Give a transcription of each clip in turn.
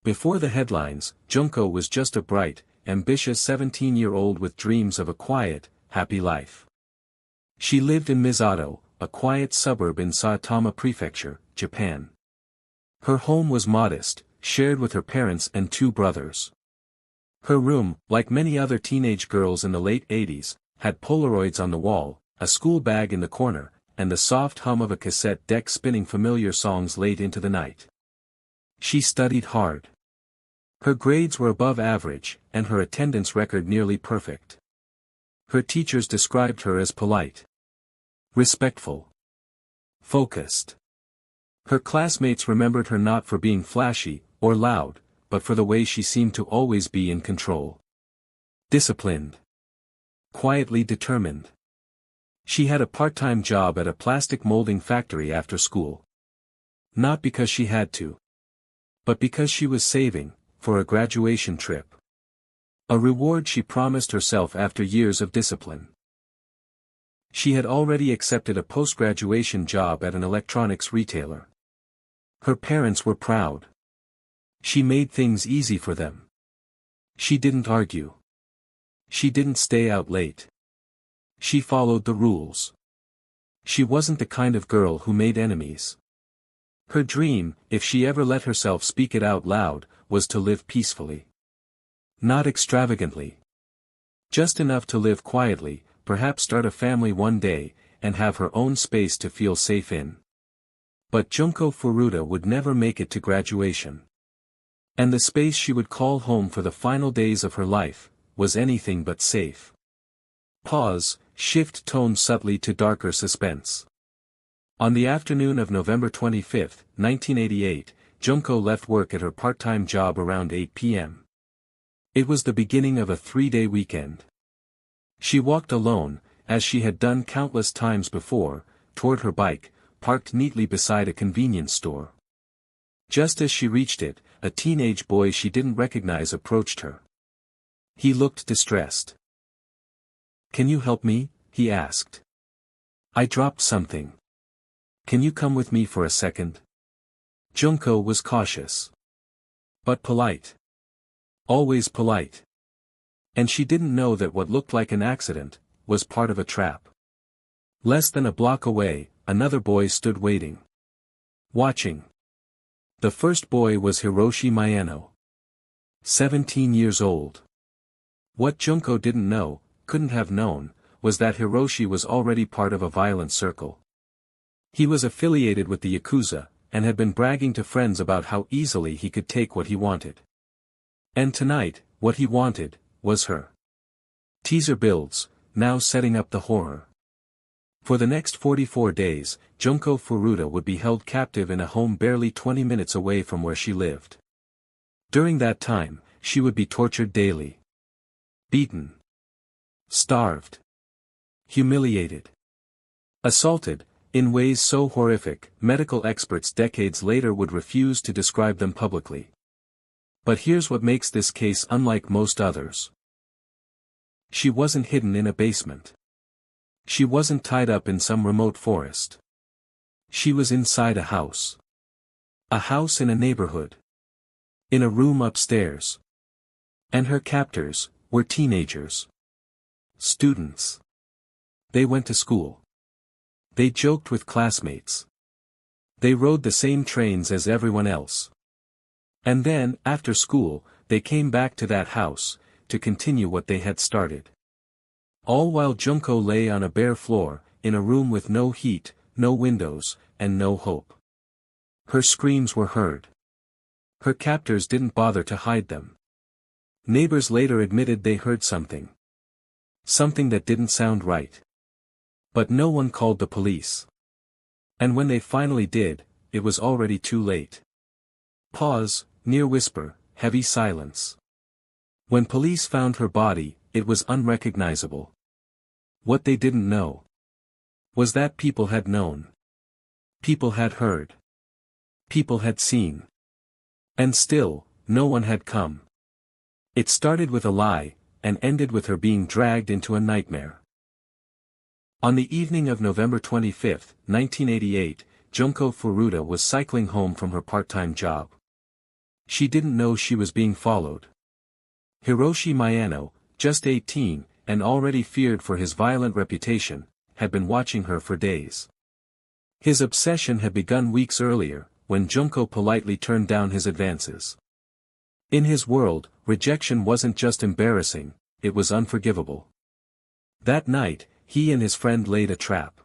Before the headlines, Junko was just a bright, ambitious 17-year-old with dreams of a quiet, happy life. She lived in Misato, a quiet suburb in Saitama Prefecture, Japan. Her home was modest, shared with her parents and two brothers. Her room, like many other teenage girls in the late 80s, had Polaroids on the wall, a school bag in the corner, and the soft hum of a cassette deck spinning familiar songs late into the night. She studied hard. Her grades were above average, and her attendance record nearly perfect. Her teachers described her as polite, respectful, focused. Her classmates remembered her not for being flashy or loud, but for the way she seemed to always be in control. Disciplined. Quietly determined. She had a part-time job at a plastic molding factory after school. Not because she had to, but because she was saving for a graduation trip. A reward she promised herself after years of discipline. She had already accepted a post-graduation job at an electronics retailer. Her parents were proud. She made things easy for them. She didn't argue. She didn't stay out late. She followed the rules. She wasn't the kind of girl who made enemies. Her dream, if she ever let herself speak it out loud, was to live peacefully. Not extravagantly. Just enough to live quietly, perhaps start a family one day, and have her own space to feel safe in. But Junko Furuta would never make it to graduation. And the space she would call home for the final days of her life, was anything but safe. Pause, shift tone subtly to darker suspense. On the afternoon of November 25, 1988, Junko left work at her part-time job around 8 p.m. It was the beginning of a 3-day weekend. She walked alone, as she had done countless times before, toward her bike, parked neatly beside a convenience store. Just as she reached it, a teenage boy she didn't recognize approached her. He looked distressed. "Can you help me?" he asked. "I dropped something. Can you come with me for a second?" Junko was cautious. But polite. Always polite. And she didn't know that what looked like an accident, was part of a trap. Less than a block away, another boy stood waiting. Watching. The first boy was Hiroshi Miyano. 17 years old. What Junko didn't know, couldn't have known, was that Hiroshi was already part of a violent circle. He was affiliated with the Yakuza, and had been bragging to friends about how easily he could take what he wanted. And tonight, what he wanted, was her. Teaser builds, now setting up the horror. For the next 44 days, Junko Furuta would be held captive in a home barely 20 minutes away from where she lived. During that time, she would be tortured daily. Beaten. Starved. Humiliated. Assaulted, in ways so horrific, medical experts decades later would refuse to describe them publicly. But here's what makes this case unlike most others. She wasn't hidden in a basement. She wasn't tied up in some remote forest. She was inside a house. A house in a neighborhood. In a room upstairs. And her captors were teenagers. Students. They went to school. They joked with classmates. They rode the same trains as everyone else. And then, after school, they came back to that house, to continue what they had started. All while Junko lay on a bare floor, in a room with no heat, no windows, and no hope. Her screams were heard. Her captors didn't bother to hide them. Neighbors later admitted they heard something. Something that didn't sound right. But no one called the police. And when they finally did, it was already too late. Pause, near whisper, heavy silence. When police found her body, it was unrecognizable. What they didn't know was that people had known. People had heard. People had seen. And still, no one had come. It started with a lie, and ended with her being dragged into a nightmare. On the evening of November 25, 1988, Junko Furuta was cycling home from her part-time job. She didn't know she was being followed. Hiroshi Miyano, just 18, and already feared for his violent reputation, had been watching her for days. His obsession had begun weeks earlier, when Junko politely turned down his advances. In his world, rejection wasn't just embarrassing, it was unforgivable. That night, he and his friend laid a trap.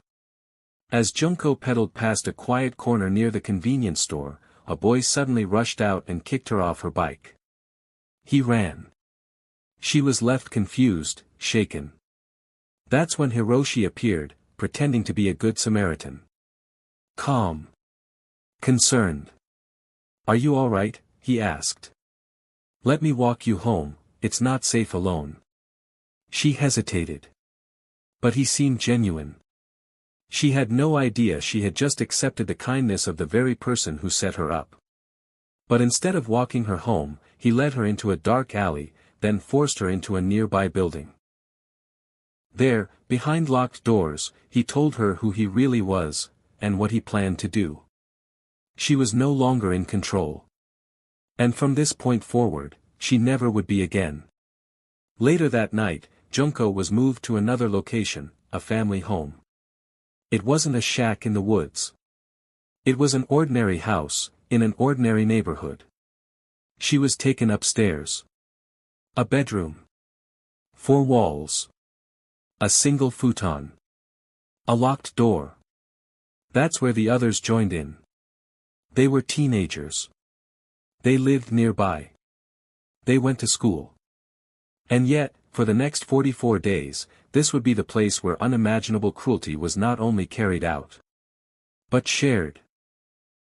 As Junko pedaled past a quiet corner near the convenience store, a boy suddenly rushed out and kicked her off her bike. He ran. She was left confused, shaken. That's when Hiroshi appeared, pretending to be a good Samaritan. Calm. Concerned. "Are you all right?" he asked. "Let me walk you home, it's not safe alone." She hesitated. But he seemed genuine. She had no idea she had just accepted the kindness of the very person who set her up. But instead of walking her home, he led her into a dark alley, then forced her into a nearby building. There, behind locked doors, he told her who he really was, and what he planned to do. She was no longer in control. And from this point forward, she never would be again. Later that night, Junko was moved to another location, a family home. It wasn't a shack in the woods. It was an ordinary house, in an ordinary neighborhood. She was taken upstairs. A bedroom. 4 walls. A single futon. A locked door. That's where the others joined in. They were teenagers. They lived nearby. They went to school. And yet, for the next 44 days, this would be the place where unimaginable cruelty was not only carried out, but shared.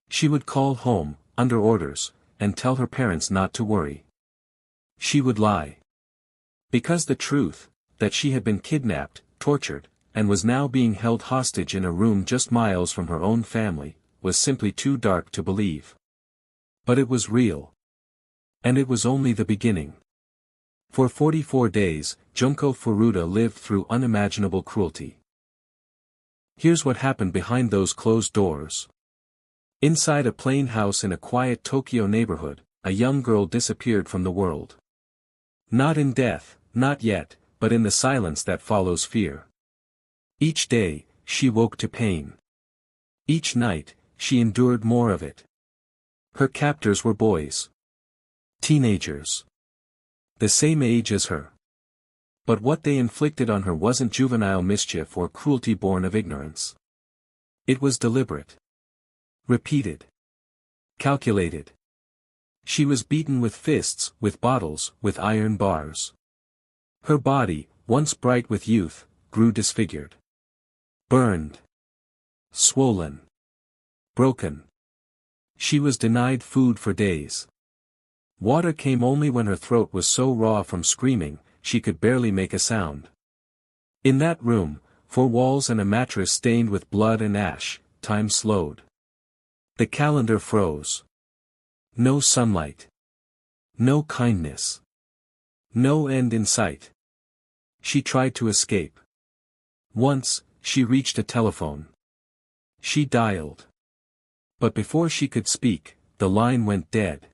She would call home, under orders, and tell her parents not to worry. She would lie. Because the truth, that she had been kidnapped, tortured, and was now being held hostage in a room just miles from her own family, was simply too dark to believe. But it was real. And it was only the beginning. For 44 days, Junko Furuta lived through unimaginable cruelty. Here's what happened behind those closed doors. Inside a plain house in a quiet Tokyo neighborhood, a young girl disappeared from the world. Not in death, not yet, but in the silence that follows fear. Each day, she woke to pain. Each night, she endured more of it. Her captors were boys. Teenagers. The same age as her. But what they inflicted on her wasn't juvenile mischief or cruelty born of ignorance. It was deliberate. Repeated. Calculated. She was beaten with fists, with bottles, with iron bars. Her body, once bright with youth, grew disfigured. Burned. Swollen. Broken. She was denied food for days. Water came only when her throat was so raw from screaming, she could barely make a sound. In that room, 4 walls and a mattress stained with blood and ash, time slowed. The calendar froze. No sunlight. No kindness. No end in sight. She tried to escape. Once, she reached a telephone. She dialed. But before she could speak, the line went dead.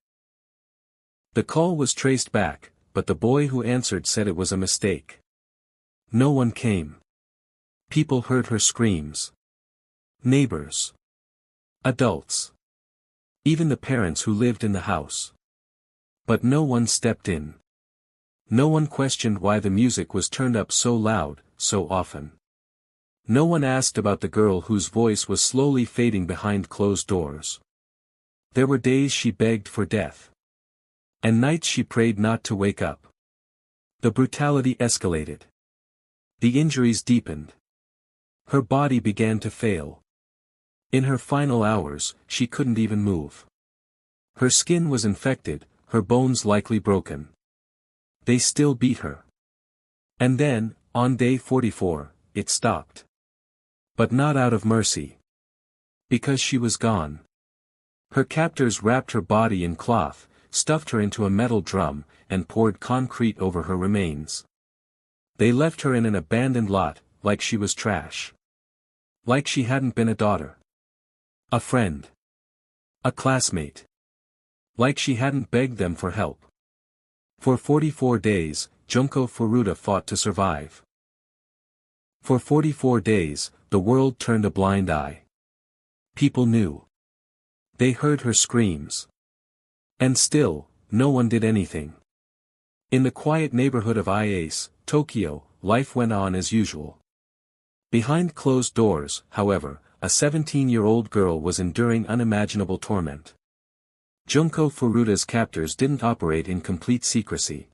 The call was traced back, but the boy who answered said it was a mistake. No one came. People heard her screams. Neighbors. Adults. Even the parents who lived in the house. But no one stepped in. No one questioned why the music was turned up so loud, so often. No one asked about the girl whose voice was slowly fading behind closed doors. There were days she begged for death. And nights she prayed not to wake up. The brutality escalated. The injuries deepened. Her body began to fail. In her final hours, she couldn't even move. Her skin was infected, her bones likely broken. They still beat her. And then, on day 44, it stopped. But not out of mercy. Because she was gone. Her captors wrapped her body in cloth, stuffed her into a metal drum, and poured concrete over her remains. They left her in an abandoned lot, like she was trash. Like she hadn't been a daughter. A friend. A classmate. Like she hadn't begged them for help. For 44 days, Junko Furuta fought to survive. For 44 days, the world turned a blind eye. People knew. They heard her screams. And still, no one did anything. In the quiet neighborhood of Iase, Tokyo, life went on as usual. Behind closed doors, however, a 17-year-old girl was enduring unimaginable torment. Junko Furuta's captors didn't operate in complete secrecy.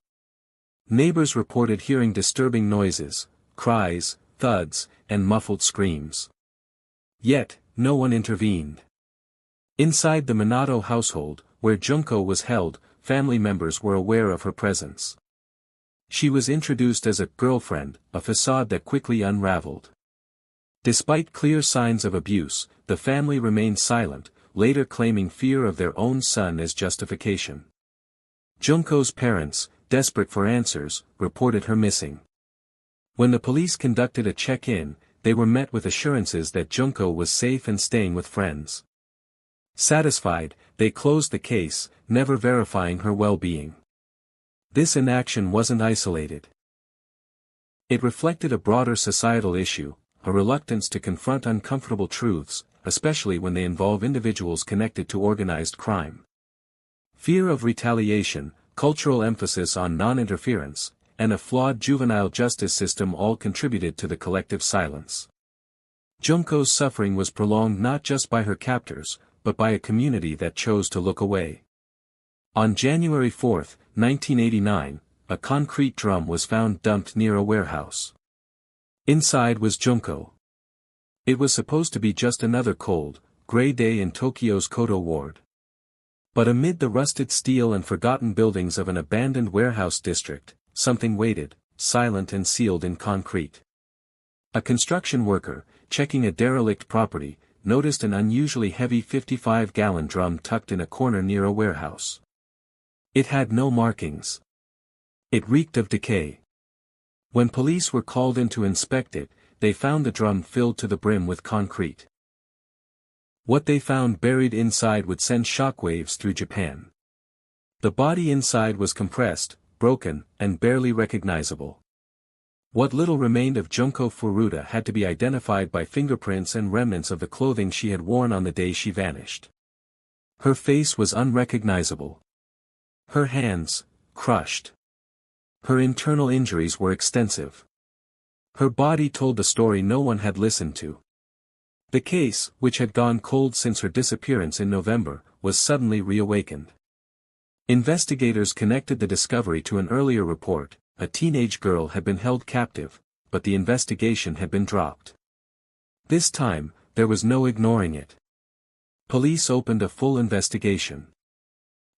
Neighbors reported hearing disturbing noises, cries, thuds, and muffled screams. Yet, no one intervened. Inside the Minato household, where Junko was held, family members were aware of her presence. She was introduced as a girlfriend, a facade that quickly unraveled. Despite clear signs of abuse, the family remained silent, later claiming fear of their own son as justification. Junko's parents, desperate for answers, reported her missing. When the police conducted a check-in, they were met with assurances that Junko was safe and staying with friends. Satisfied, they closed the case, never verifying her well-being. This inaction wasn't isolated. It reflected a broader societal issue, a reluctance to confront uncomfortable truths, especially when they involve individuals connected to organized crime. Fear of retaliation, cultural emphasis on non-interference, and a flawed juvenile justice system all contributed to the collective silence. Junko's suffering was prolonged not just by her captors, but by a community that chose to look away. On January 4, 1989, a concrete drum was found dumped near a warehouse. Inside was Junko. It was supposed to be just another cold, gray day in Tokyo's Koto ward. But amid the rusted steel and forgotten buildings of an abandoned warehouse district, something waited, silent and sealed in concrete. A construction worker, checking a derelict property, noticed an unusually heavy 55-gallon drum tucked in a corner near a warehouse. It had no markings. It reeked of decay. When police were called in to inspect it, they found the drum filled to the brim with concrete. What they found buried inside would send shockwaves through Japan. The body inside was compressed, broken, and barely recognizable. What little remained of Junko Furuta had to be identified by fingerprints and remnants of the clothing she had worn on the day she vanished. Her face was unrecognizable. Her hands, crushed. Her internal injuries were extensive. Her body told the story no one had listened to. The case, which had gone cold since her disappearance in November, was suddenly reawakened. Investigators connected the discovery to an earlier report. A teenage girl had been held captive, but the investigation had been dropped. This time, there was no ignoring it. Police opened a full investigation.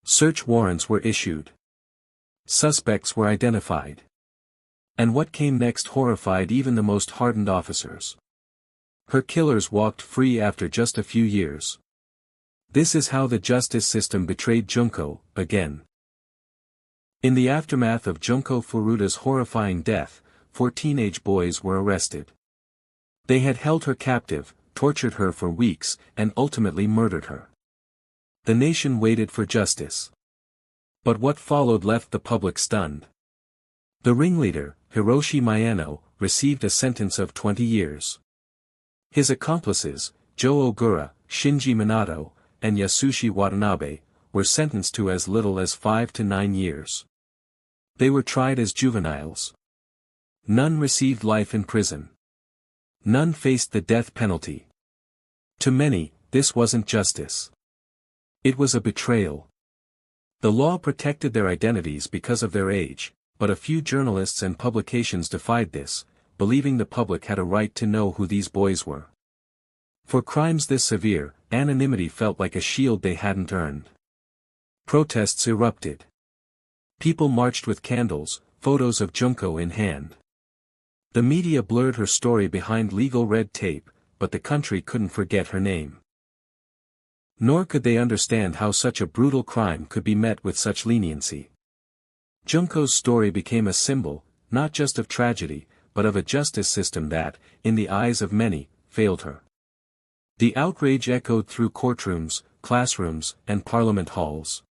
Search warrants were issued. Suspects were identified. And what came next horrified even the most hardened officers. Her killers walked free after just a few years. This is how the justice system betrayed Junko, again. In the aftermath of Junko Furuta's horrifying death, 4 teenage boys were arrested. They had held her captive, tortured her for weeks, and ultimately murdered her. The nation waited for justice. But what followed left the public stunned. The ringleader, Hiroshi Miyano, received a sentence of 20 years. His accomplices, Joe Ogura, Shinji Minato, and Yasushi Watanabe, were sentenced to as little as 5 to 9 years. They were tried as juveniles. None received life in prison. None faced the death penalty. To many, this wasn't justice. It was a betrayal. The law protected their identities because of their age, but a few journalists and publications defied this, believing the public had a right to know who these boys were. For crimes this severe, anonymity felt like a shield they hadn't earned. Protests erupted. People marched with candles, photos of Junko in hand. The media blurred her story behind legal red tape, but the country couldn't forget her name. Nor could they understand how such a brutal crime could be met with such leniency. Junko's story became a symbol, not just of tragedy, but of a justice system that, in the eyes of many, failed her. The outrage echoed through courtrooms, classrooms, and parliament halls.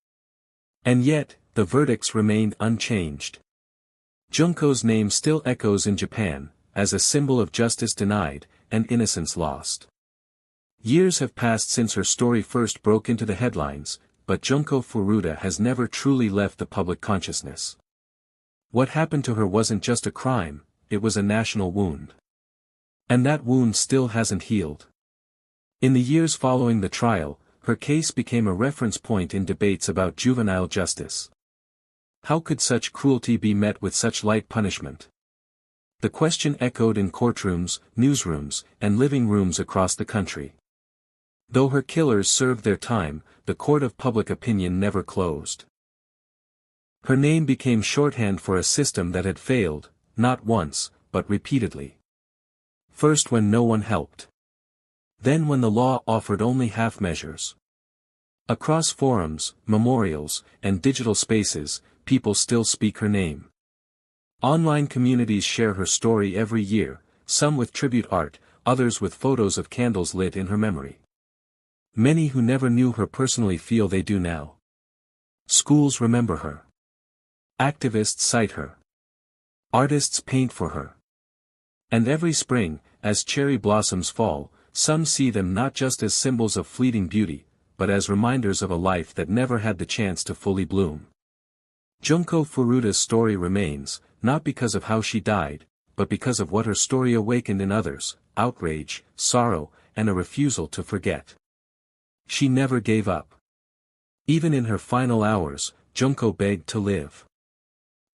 And yet, the verdicts remained unchanged. Junko's name still echoes in Japan, as a symbol of justice denied, and innocence lost. Years have passed since her story first broke into the headlines, but Junko Furuta has never truly left the public consciousness. What happened to her wasn't just a crime, it was a national wound. And that wound still hasn't healed. In the years following the trial, her case became a reference point in debates about juvenile justice. How could such cruelty be met with such light punishment? The question echoed in courtrooms, newsrooms, and living rooms across the country. Though her killers served their time, the court of public opinion never closed. Her name became shorthand for a system that had failed, not once, but repeatedly. First when no one helped. Then when the law offered only half measures. Across forums, memorials, and digital spaces, people still speak her name. Online communities share her story every year, some with tribute art, others with photos of candles lit in her memory. Many who never knew her personally feel they do now. Schools remember her. Activists cite her. Artists paint for her. And every spring, as cherry blossoms fall, some see them not just as symbols of fleeting beauty, but as reminders of a life that never had the chance to fully bloom. Junko Furuta's story remains, not because of how she died, but because of what her story awakened in others: outrage, sorrow, and a refusal to forget. She never gave up. Even in her final hours, Junko begged to live.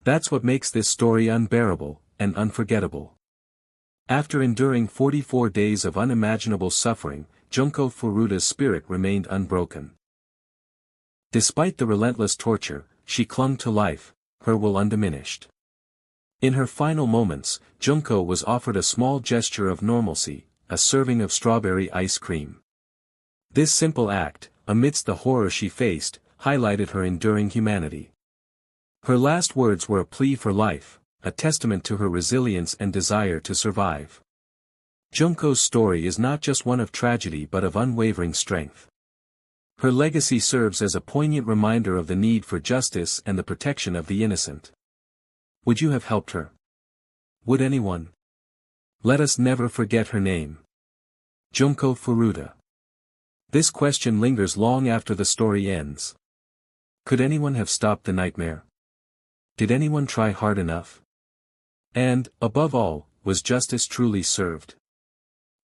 That's what makes this story unbearable, and unforgettable. After enduring 44 days of unimaginable suffering, Junko Furuta's spirit remained unbroken. Despite the relentless torture, she clung to life, her will undiminished. In her final moments, Junko was offered a small gesture of normalcy, a serving of strawberry ice cream. This simple act, amidst the horror she faced, highlighted her enduring humanity. Her last words were a plea for life, a testament to her resilience and desire to survive. Junko's story is not just one of tragedy but of unwavering strength. Her legacy serves as a poignant reminder of the need for justice and the protection of the innocent. Would you have helped her? Would anyone? Let us never forget her name. Junko Furuta. This question lingers long after the story ends. Could anyone have stopped the nightmare? Did anyone try hard enough? And, above all, was justice truly served?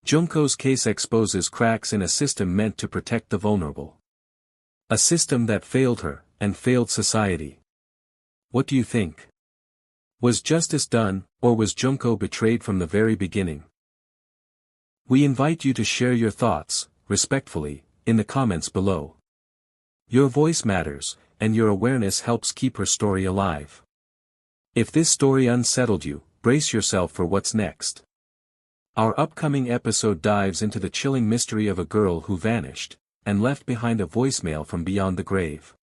Junko's case exposes cracks in a system meant to protect the vulnerable. A system that failed her, and failed society. What do you think? Was justice done, or was Junko betrayed from the very beginning? We invite you to share your thoughts, respectfully, in the comments below. Your voice matters, and your awareness helps keep her story alive. If this story unsettled you, brace yourself for what's next. Our upcoming episode dives into the chilling mystery of a girl who vanished, and left behind a voicemail from beyond the grave.